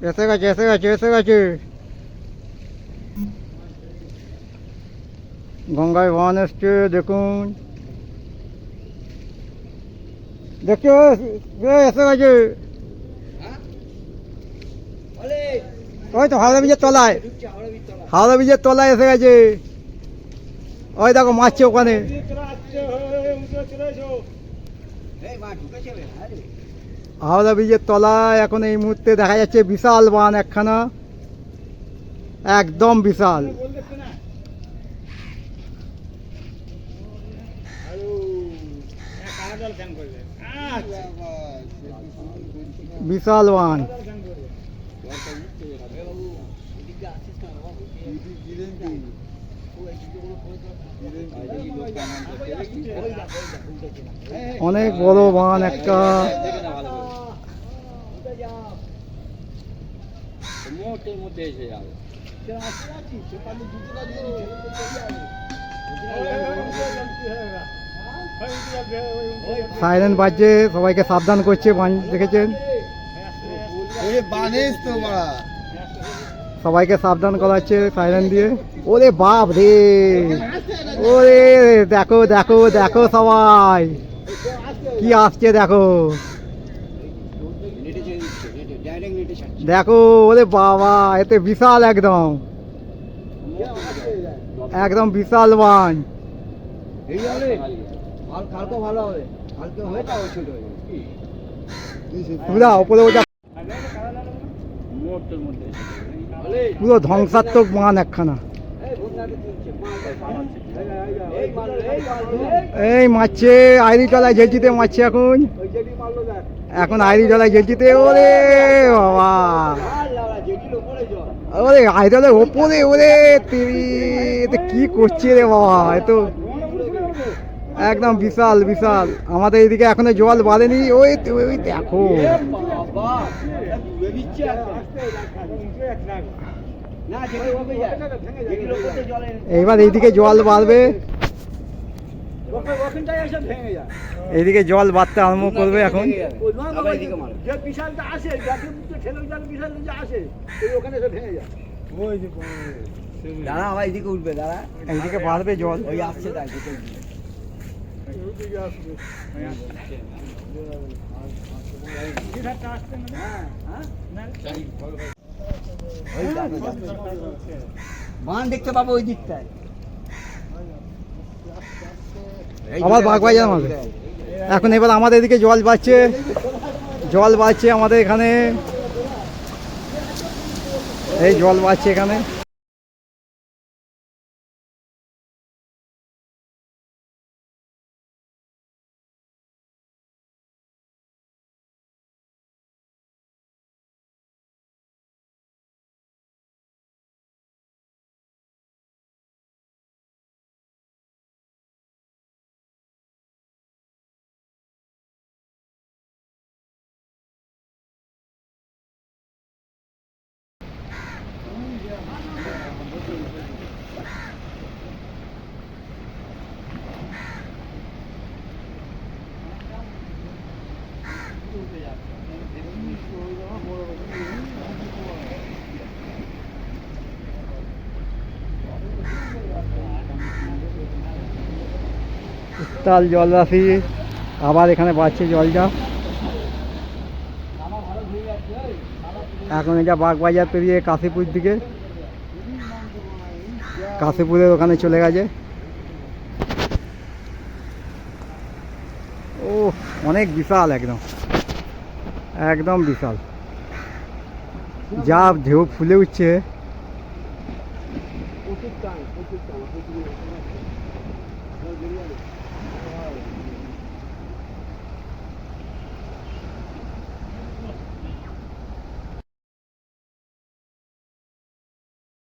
এসে গেছে এসে গেছে এসে গেছে গঙ্গায় বান এসছে দেখুন দেখছো এসে গেছে ওই তো হাওড়া ব্রিজের তলায় হাওড়া ব্রিজের তলায় এসে গেছে ওই দেখো মারছে ওখানে হাওড়া ব্রিজের তলায় এখন এই মুহূর্তে দেখা যাচ্ছে বিশাল বান একখানা একদম বিশাল বিশাল বান অনেক বড় বান একটা সাইরেন বাজছে সবাইকে সাবধান করছে বান দেখেছেন সবাইকে সাবধান করাচ্ছে সাইরেন দিয়ে ওরে বাপ রে ওরে দেখো দেখো দেখো সবাই কি আসছে দেখো দেখো ওরে বাবা এতে বিশাল একদম একদম বিশাল বান উপরে ওটা পুরো ধ্বংসাত্মক বান একখানা এই মারছে আইরি তলায় ঝেলচিতে মারছে এখন এখন আইরি তলায় ঝেলচিতে ওরে বাবা ওরে আইরি ওপরে ওরে কি করছে রে বাবা এত একদম বিশাল বিশাল আমাদের এদিকে এখনো জল বাড়েনি ওই ওই দেখো এইবার এইদিকে জল বাড়বে এইদিকে জল বাড়তে আরম্ভ করবে এখন দাঁড়া আবার এইদিকে উঠবে দাঁড়া এইদিকে বাড়বে জল ওই আসছে তাই বান দেখতে পাবো ওই দিকটায় আবার বাগবাজার মাঝে এখন এবার আমাদের এদিকে জল বাড়ছে আমাদের এখানে এই জল বাড়ছে এখানে উত্তাল জলরাশি আবার এখানে বাড়ছে জলটা এখন এটা বাগবাজার পেরিয়ে কাশীপুর দিকে কাশীপুরের ওখানে চলে গেছে ও অনেক বিশাল একদম একদম বিশাল যা ঢেউ ফুলে উঠছে